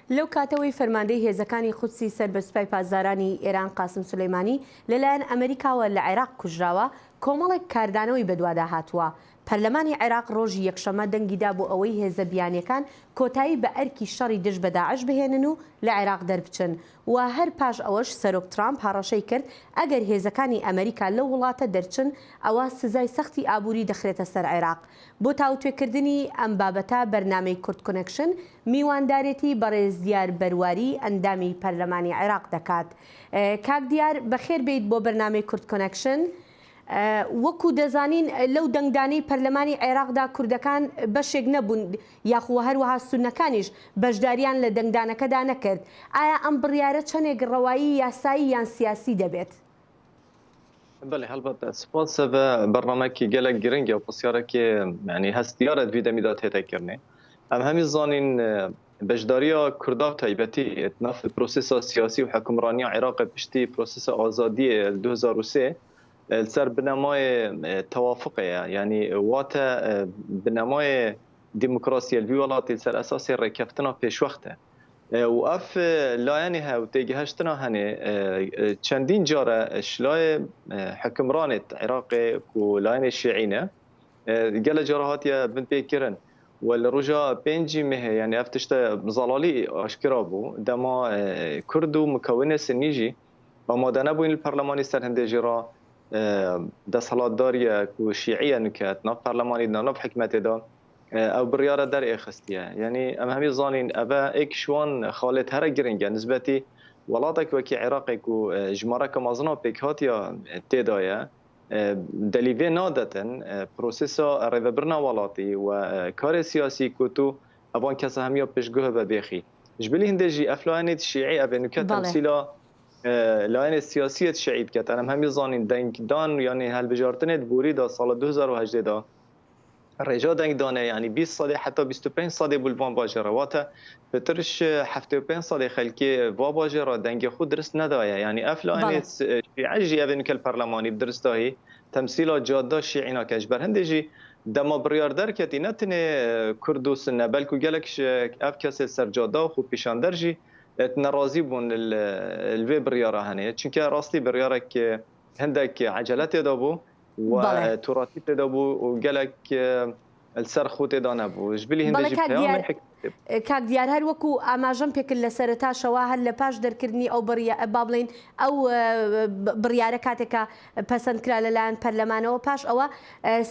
لەو کاتەوەی فەرماندەی هێزەکانی قودسی سەر بە سوپای پازارانی ئێران قاسم سولەیمانی لەلایەن ئەمریکاوە لە عێراق کوژراوە، کۆمەڵێک کاردانەوەی بەدوادا هاتووە. پەرلەمانی عێراق ڕۆژی یەکشەمە دەنگیدا بۆ ئەوەی هێزە بیانیەکان کۆتایی بە ئەرکی شەڕی دژ بە داعش بهێنن و لە عێراق دەربچن. و هەر پاش ئەوەش سەرۆک ترامپ هەڕەشەی کرد ئەگەر هێزەکانی ئەمریکا لەو وڵاتە دەرچن ئەوە سزای سەختی ئابووری دەخرێتە سەر عێراق. بۆ تاوتوێکردنی ئەم بابەتە بەرنامەی کورد کۆنێکشن میواندارێتی بەڕێز دیار بەرواری ئەندامی پەرلەمانی عێراق دەکات. کاک دیار بەخێر بیت بۆ بەرنامەی کورد کۆنێکشن. وەکو دەزانین لەو دەنگدانەی پەرلەمانی عێراقدا کوردەکان بەشێک نەبوون، یاخوە هەروەها سونەکانیش بەشداریان لە دەنگدانەکەدا نەکرد. ئایا ئەم بڕیارە چەندێک ڕەوایی یاسایی یان سیاسی دەبێت؟ بله هەڵبەتە سپاس بە بەرنامەیەکی gelek giring و پرسیارێکی yani هەستیارە دوی دەمیدا تێتەکردنێ. ئەم هەمی زانین بەشداریە کوردا تایبەتی ناف پرۆسێسا سیاسی و حکومرانیە عێراق پشتی پرۆسێسا ئازادی 2003 سر بنمای توافقه یعنی واتە بنمای دموکراسی الوی وڵاتی سەر ئەساسی ڕێککەوتنە پێشوەختە و ئەف لایەنی هەو تێگەهشتنا هەنێ چەندین جارە شلای حکمرانێت عێراقی و لایەنی شیعینە gelek جارە هاتیە بن پێکردن و لە ڕۆژا 5 مێه یعنی ئەف تشتە زەڵالی ئاشکرا بوو دەما کورد و مکونە سنیژی ئامادە نەبووین پەرلەمانی سەر هەندێکی ڕا دەسەڵاتداریە و شیعیە نکات ناف پەرلەمانی ناف حکومەتێدا ئەو بڕیارە دەرئێ خستیە. یعنی ئەم هەمی زانین ئەبە ئێک شوان خاڵێت هەرە گرنگە نسبەتی وڵاتێک وەکی عێراقێک و ژمارەکە مەزنا پێک هاتیە تێدایە دەلیڤێ نادەتن پرۆسێسا ڕێڤەبرنا وڵاتی و کارێ سیاسی کوتو ئەوان کەسە هەمیە پێشگوهە بە بێخی ژبلی هەندێژی ئەفلایەنێت شیعی ئەبێ نکە تەمسیلا لایەن سیاسیت شعید کرد. هم همی زانین دنگدان یعنی هەلبژارتنێت بوری دا سال 2018 دا ڕێژا دنگدانه یعنی 20 ساڵێ حتی 25 ساڵێ بولوان باژێرە واتە پترش 75 ساڵێ خەلکی وا باژێرە دەنگی خود درست ندایە. یعنی ئەف لایەنێت شیعەژی ئەڤێ نکەل پەرلەمانی درستایی تەمسیلا جادا شیعینا کەش بەر هەندێژی دەما بڕیار دەرکەتی نەتنێ کورد و سنە بەلکو gelekش ئەف کەسێ سەر جادا و خو پیشاندەرژی نەڕازی بوون الوێ بڕیارە هەنەیە چونکە ڕاستی بڕیارێک هەندێک عەجەلە تێدا بوو و تووڕاتی تێدا بوو و gelek سەر خۆ تێدا نەبوو ژبلی هەندێکی کاک دیار هەر وەکو ئاماژەم پێکرد لە سەرەتاشەوە هەر لە پاش دەرکردنی ئەو با بڵێن ئەو بڕیارە کاتێکە پەسەندکرا لەلایەن پەرلەمانەوە پاش ئەوە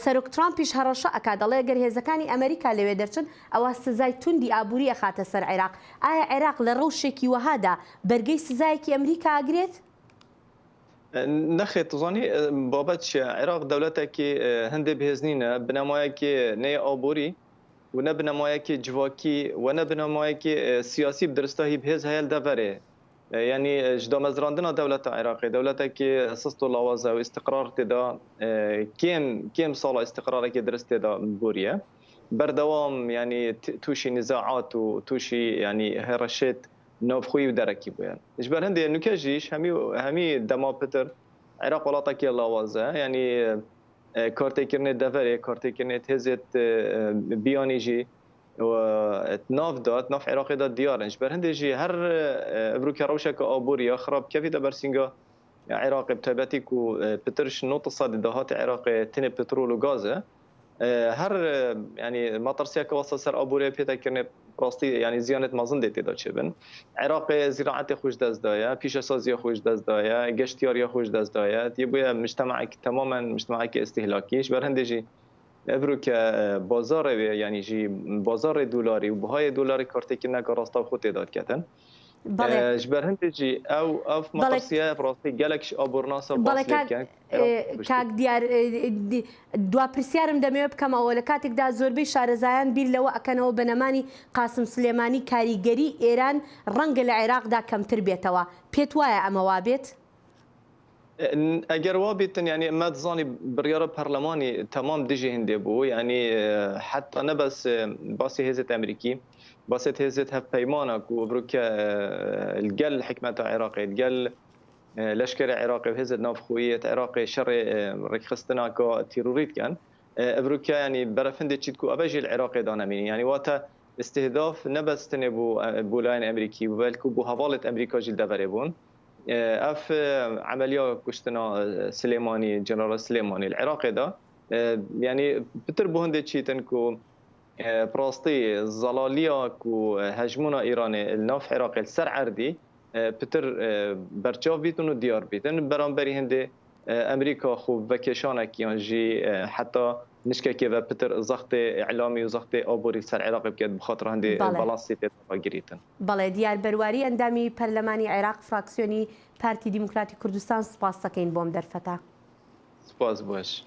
سەرۆک ترامپیش هەڕەشە ئەکات دەڵێ گەر هێزەکانی ئەمریکا لەوێ دەرچن ئەوە سزای توندی ئابووری ئەخاتە سەر عێراق. ئایا عێراق لە ڕەوشێکی وەهادا بەرگەی سزایەکی ئەمریکا ئاگرێت؟ نەخێت زانی بابەت عێراق دەولەتێکی هەندێک بهێزنینە بنەمایەکی نەیە ئابووری و نه بنمایکی جواکی و نه بنمایکی سیاسی بدرسته بهز هیل دفره یعنی جدام ازراندن دولت عراقی دولتی که اساس و لوازه و استقرار تدا کم سال استقراری که درست تدا بوریه بردوام یعنی توشی نزاعات و توشی یعنی هرشت نافخوی و درکی باید. اجبار هندی نکجیش همی دما پتر عراق ولاتا که لوازه یعنی کارتی کرنه دفره کارتی کرنه تهزت بیانیجی و ناف داد ناف عراقی داد دیارنش بر هندجی هر بروک روشک آبوری خراب کفی دا برسینگا عراق بتابتی کو پترش نقطة صاد دهات عراق تن بترول و غازه هر يعني مطرسيا كوصل سر آبوری پیدا کرنه راستی يعني زیانت مازن دیتی داد چه بن عراق زراعت خوش دست دایا پیش سازی خوش دست دایا گشتیاری خوش دست دایا یبویا مجتمع تماما مجتمع استهلاکیش بر هندجی ابرو که بازار یعنی جی بازار دلاری و بهای دلاری کارتی که نکار راستا خود داد کردن جبر هندجی او مطرسیه راستی گلکش آبورناسا باز کن کاک دیار دوا پرسیارم دەمەوێت بکەم ئەوە لە کاتێکدا زۆربەی شارەزایان بیر لەوە ئەکەنەوە بەنەمانی قاسم سلێمانی کاریگەری ئێران ڕەنگە لە عێراقدا کەمتر بێتەوە پێت وایە ئەمە وابێت؟ اگر وابیتن یعنی مد زانی بریار پارلمانی تمام دیجی هنده بو یعنی حتی نه بس باسی هزت امریکی باسی هزت هف پیمانا کو بروک الجل حکمت عراقی الجل لشکر عراقی و هزت نافخویت عراقی شر رکخستنا کا تیروریت کن بروک یعنی برفنده چید کو ابجی العراقی دانمینی یعنی واتا استهداف نبستنه بو لاين امريكي بلکو بو حوالت امریکا جل دفره بون اف عمليه كشتنا سليماني جنرال سليماني العراق ده يعني بتر بهند تشيتن كو براستي زلاليا كو هجمونا ايراني الناف عراق السر عردي بتر برچاو بيتون و ديار بيتن برانبري هند امريكا خو فكيشانا كيان جي حتى نشكا كيفا بتر زغط اعلامي وزغط ابوري سر عراق بكد بخاطر هندي بالانسي تاغيريتن بەڵێ دیار بەرواری ئەندامی پەرلەمانی عێراق فراکسیۆنی پارتی دیموکراتی کوردستان سپاس دەکەین بۆم دەرفەتە سپاس باش